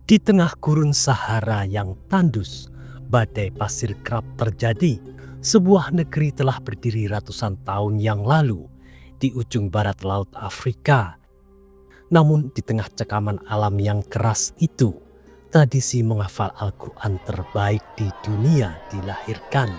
Di tengah gurun Sahara yang tandus, badai pasir kerap terjadi. Sebuah negeri telah berdiri ratusan tahun yang lalu di ujung barat Laut Afrika. Namun di tengah cekaman alam yang keras itu, tradisi menghafal Al-Quran terbaik di dunia dilahirkan.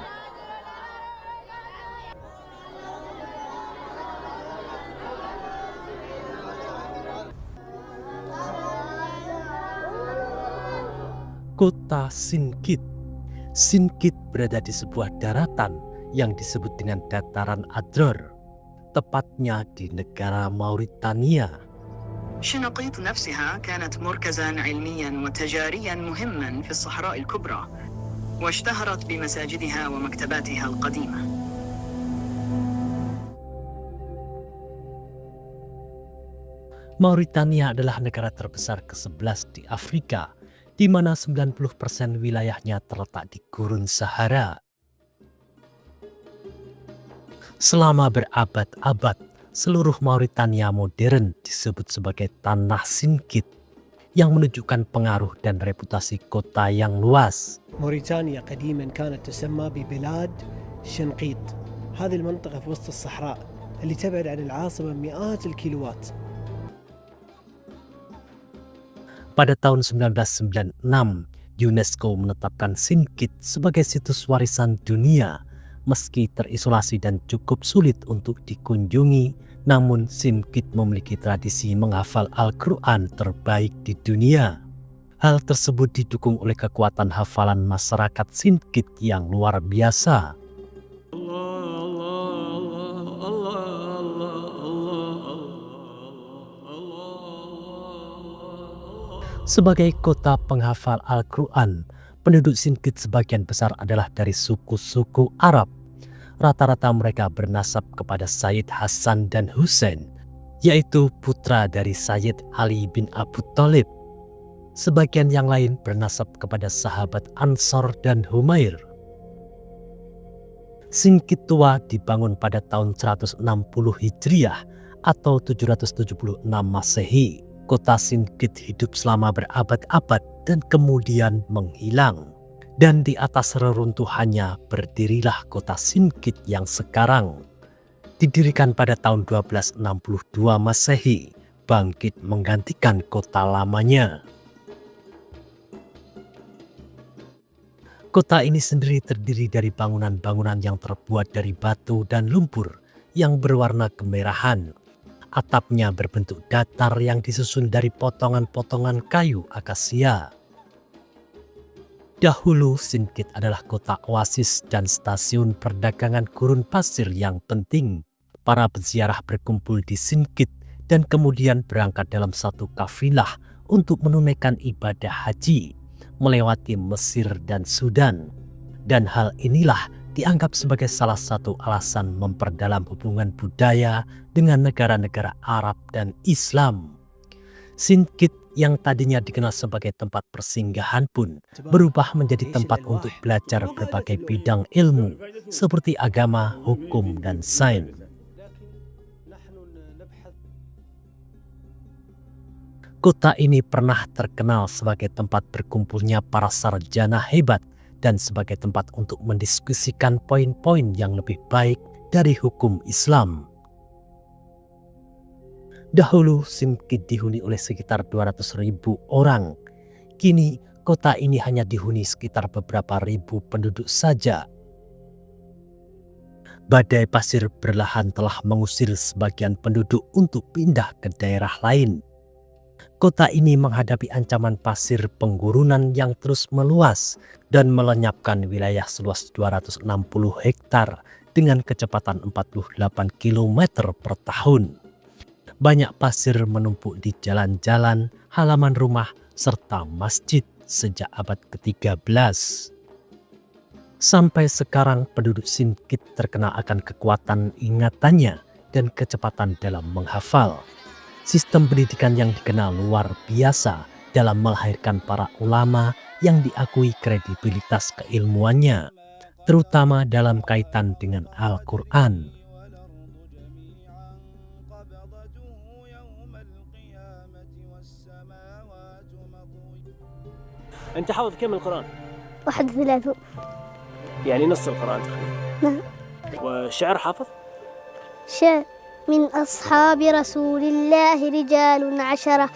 Kota Sinkit. Sinkit berada di sebuah daratan yang disebut dengan dataran Adrar, tepatnya di negara Mauritania. شنقيط نفسها كانت مركزا علميا وتجاريا مهما في الصحراء الكبرى، واشتهرت بمساجدها ومكتباتها القديمة. Mauritania adalah negara terbesar ke-11 di Afrika, di mana 90% wilayahnya terletak di gurun Sahara. Selama berabad-abad, seluruh Mauritania modern disebut sebagai Tanah Sinkit, yang menunjukkan pengaruh dan reputasi kota yang luas. موريتانيا قديما كانت تسمى ببلاد شنقيط. هذه المنطقة في وسط الصحراء اللي تبعد عن العاصمة مئات الكيلوات. Pada tahun 1996, UNESCO menetapkan Sinkit sebagai situs warisan dunia. Meski terisolasi dan cukup sulit untuk dikunjungi, namun Sinkit memiliki tradisi menghafal Al-Quran terbaik di dunia. Hal tersebut didukung oleh kekuatan hafalan masyarakat Sinkit yang luar biasa. Sebagai kota penghafal Al-Quran, penduduk Sinkit sebagian besar adalah dari suku-suku Arab. Rata-rata mereka bernasab kepada Sayyid Hasan dan Husain, yaitu putra dari Sayyid Ali bin Abu Thalib. Sebagian yang lain bernasab kepada sahabat Ansor dan Humair. Sinkit tua dibangun pada tahun 160 Hijriah atau 776 Masehi. Kota Sinkit hidup selama berabad-abad dan kemudian menghilang. Dan di atas reruntuhannya berdirilah kota Sinkit yang sekarang. Didirikan pada tahun 1262 Masehi, bangkit menggantikan kota lamanya. Kota ini sendiri terdiri dari bangunan-bangunan yang terbuat dari batu dan lumpur yang berwarna kemerahan. Atapnya berbentuk datar yang disusun dari potongan-potongan kayu akasia. Dahulu Sinkit adalah kota oasis dan stasiun perdagangan gurun pasir yang penting. Para peziarah berkumpul di Sinkit dan kemudian berangkat dalam satu kafilah untuk menunaikan ibadah haji, melewati Mesir dan Sudan. Dan hal inilah dianggap sebagai salah satu alasan memperdalam hubungan budaya dengan negara-negara Arab dan Islam. Sinkit yang tadinya dikenal sebagai tempat persinggahan pun berubah menjadi tempat untuk belajar berbagai bidang ilmu seperti agama, hukum, dan sains. Kota ini pernah terkenal sebagai tempat berkumpulnya para sarjana hebat dan sebagai tempat untuk mendiskusikan poin-poin yang lebih baik dari hukum Islam. Dahulu Sinkit dihuni oleh sekitar 200.000 orang. Kini kota ini hanya dihuni sekitar beberapa ribu penduduk saja. Badai pasir berlahan telah mengusir sebagian penduduk untuk pindah ke daerah lain. Kota ini menghadapi ancaman pasir penggurunan yang terus meluas dan melenyapkan wilayah seluas 260 hektar dengan kecepatan 48 km per tahun. Banyak pasir menumpuk di jalan-jalan, halaman rumah, serta masjid sejak abad ke-13. Sampai sekarang penduduk Sinkit terkenal akan kekuatan ingatannya dan kecepatan dalam menghafal. Sistem pendidikan yang dikenal luar biasa dalam melahirkan para ulama yang diakui kredibilitas keilmuannya, terutama dalam kaitan dengan Al-Quran. أنت حافظ كم القرآن؟ 31. يعني نص القرآن تقريبا. نعم. والشعر حافظ؟ شعر: من أصحاب رسول الله رجال 10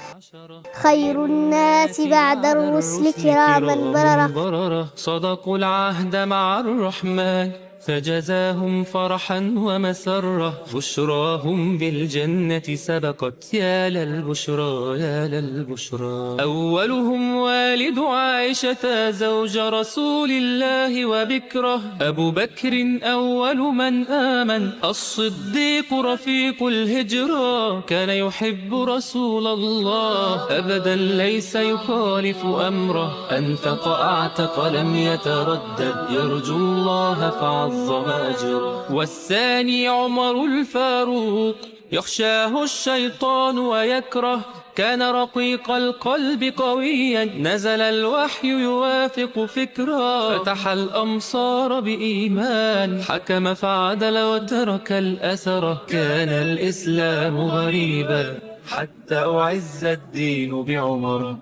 خير الناس بعد الرسل كراما بررة صدقوا العهد مع الرحمن فجزاهم فرحا ومسرة بشراهم بالجنة سبقت يا للبشرى يا للبشرى أولهم والد عائشة زوج رسول الله وبكره أبو بكر أول من آمن الصديق رفيق الهجرة كان يحب رسول الله أبدا ليس يخالف أمره أنفق أعتق لم يتردد يرجو الله فعظم أجره والثاني عمر الفاروق يخشاه الشيطان ويكره كان رقيق القلب قويا نزل الوحي يوافق فكرا فتح الأمصار بإيمان حكم فعدل وترك الأثر كان الإسلام غريبا حتى أعز الدين بعمر.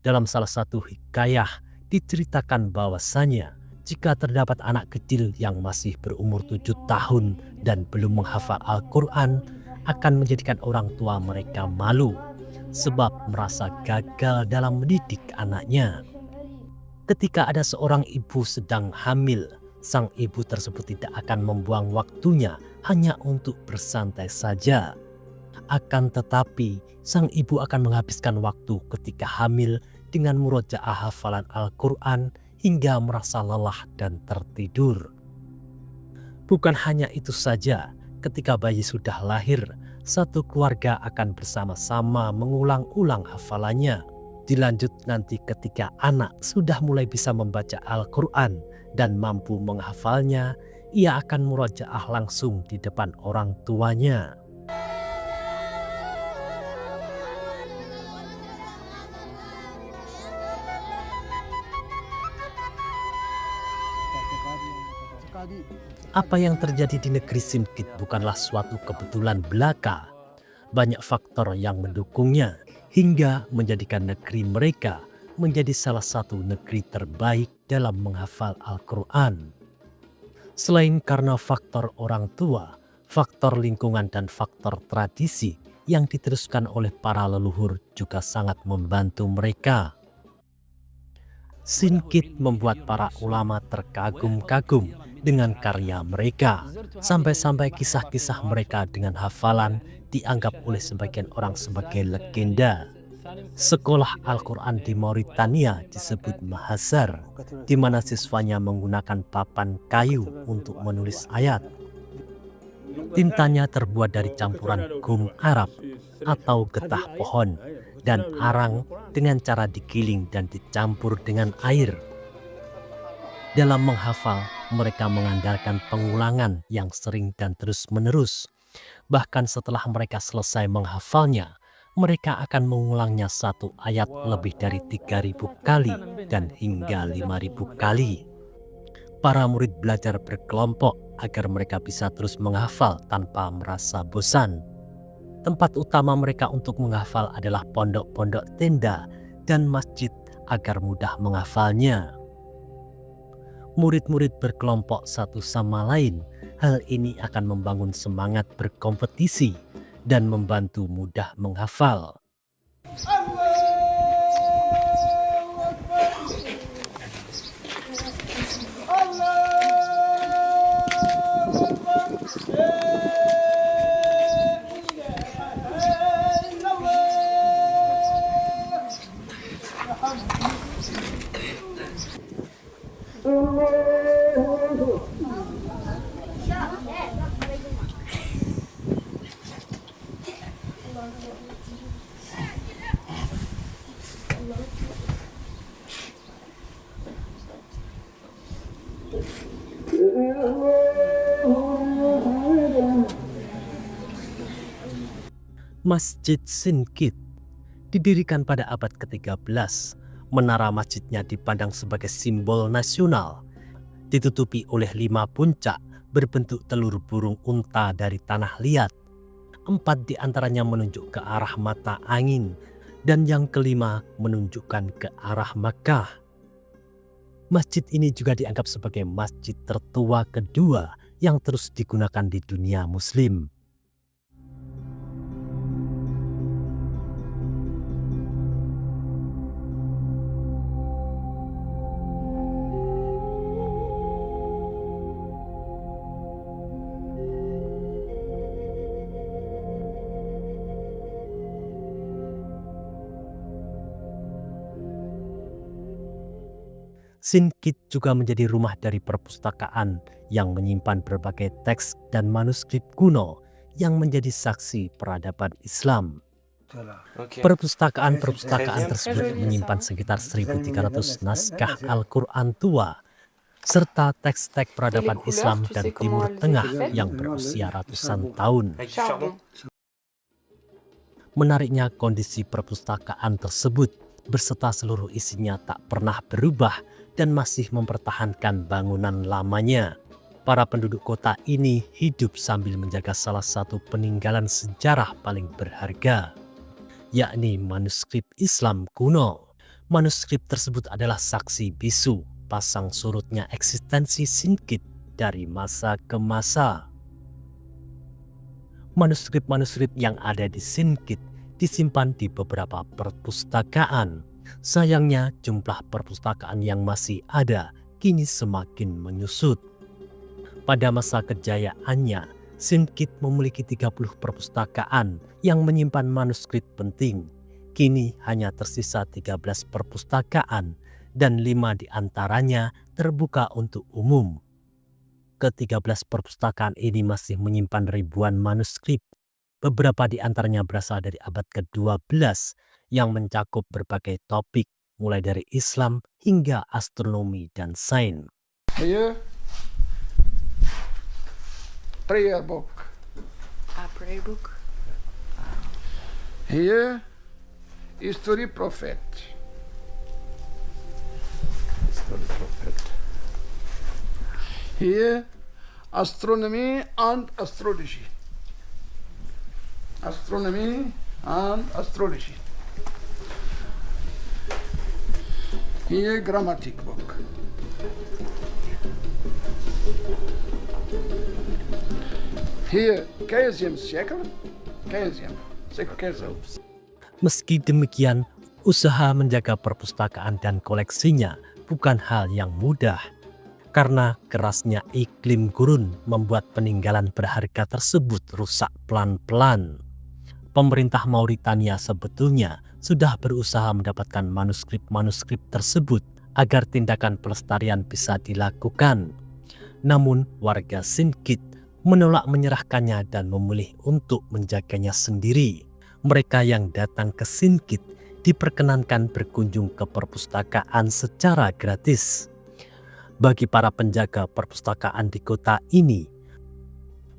Dalam salah satu hikayah diceritakan bahwasanya jika terdapat anak kecil yang masih berumur 7 tahun dan belum menghafal Al-Quran akan menjadikan orang tua mereka malu sebab merasa gagal dalam mendidik anaknya. Ketika ada seorang ibu sedang hamil, sang ibu tersebut tidak akan membuang waktunya hanya untuk bersantai saja. Akan tetapi, sang ibu akan menghabiskan waktu ketika hamil dengan murojaah hafalan Al-Quran hingga merasa lelah dan tertidur. Bukan hanya itu saja, ketika bayi sudah lahir, satu keluarga akan bersama-sama mengulang-ulang hafalannya. Dilanjut nanti ketika anak sudah mulai bisa membaca Al-Quran dan mampu menghafalnya, ia akan murojaah langsung di depan orang tuanya. Apa yang terjadi di negeri Simkit bukanlah suatu kebetulan belaka. Banyak faktor yang mendukungnya hingga menjadikan negeri mereka menjadi salah satu negeri terbaik dalam menghafal Al-Quran. Selain karena faktor orang tua, faktor lingkungan dan faktor tradisi yang diteruskan oleh para leluhur juga sangat membantu mereka. Simkit membuat para ulama terkagum-kagum dengan karya mereka, sampai-sampai kisah-kisah mereka dengan hafalan dianggap oleh sebagian orang sebagai legenda. Sekolah Al-Quran di Mauritania disebut Mahazar, di mana siswanya menggunakan papan kayu untuk menulis ayat. Tintanya terbuat dari campuran gum Arab atau getah pohon dan arang dengan cara digiling dan dicampur dengan air. Dalam menghafal, mereka mengandalkan pengulangan yang sering dan terus-menerus. Bahkan setelah mereka selesai menghafalnya, mereka akan mengulangnya satu ayat lebih dari 3.000 kali dan hingga 5.000 kali. Para murid belajar berkelompok agar mereka bisa terus menghafal tanpa merasa bosan. Tempat utama mereka untuk menghafal adalah pondok-pondok tenda dan masjid agar mudah menghafalnya. Murid-murid berkelompok satu sama lain. Hal ini akan membangun semangat berkompetisi dan membantu mudah menghafal. Masjid Sinkit didirikan pada abad ke-13. Menara masjidnya dipandang sebagai simbol nasional, ditutupi oleh 5 puncak berbentuk telur burung unta dari tanah liat. 4 diantaranya menunjuk ke arah mata angin, dan yang kelima menunjukkan ke arah Makkah. Masjid ini juga dianggap sebagai masjid tertua kedua yang terus digunakan di dunia Muslim. Sindkit juga menjadi rumah dari perpustakaan yang menyimpan berbagai teks dan manuskrip kuno yang menjadi saksi peradaban Islam. Perpustakaan tersebut menyimpan sekitar 1.300 naskah Al-Quran tua, serta teks-teks peradaban Islam dan Timur Tengah yang berusia ratusan tahun. Menariknya, kondisi perpustakaan tersebut berserta seluruh isinya tak pernah berubah dan masih mempertahankan bangunan lamanya. Para penduduk kota ini hidup sambil menjaga salah satu peninggalan sejarah paling berharga, yakni manuskrip Islam kuno. Manuskrip tersebut adalah saksi bisu pasang surutnya eksistensi Sindkit dari masa ke masa. Manuskrip-manuskrip yang ada di Sindkit disimpan di beberapa perpustakaan. Sayangnya jumlah perpustakaan yang masih ada kini semakin menyusut. Pada masa kejayaannya, Sindkit memiliki 30 perpustakaan yang menyimpan manuskrip penting. Kini hanya tersisa 13 perpustakaan dan 5 diantaranya terbuka untuk umum. Ke-13 perpustakaan ini masih menyimpan ribuan manuskrip. Beberapa di antaranya berasal dari abad ke-12 yang mencakup berbagai topik mulai dari Islam hingga astronomi dan sains. Here, prayer book. A prayer book. Here, history prophet. History prophet. Here, astronomy and astrology. Astronomy and astrology. Here, grammatic book. Here, Caesium cycle. Meski demikian, usaha menjaga perpustakaan dan koleksinya bukan hal yang mudah. Karena kerasnya iklim gurun membuat peninggalan berharga tersebut rusak pelan-pelan. Pemerintah Mauritania sebetulnya sudah berusaha mendapatkan manuskrip-manuskrip tersebut agar tindakan pelestarian bisa dilakukan. Namun warga Sindkit menolak menyerahkannya dan memilih untuk menjaganya sendiri. Mereka yang datang ke Sindkit diperkenankan berkunjung ke perpustakaan secara gratis. Bagi para penjaga perpustakaan di kota ini,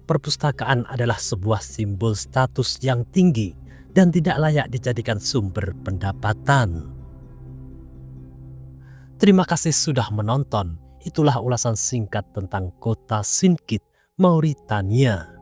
perpustakaan adalah sebuah simbol status yang tinggi dan tidak layak dijadikan sumber pendapatan. Terima kasih sudah menonton. Itulah ulasan singkat tentang kota Sindkit, Mauritania.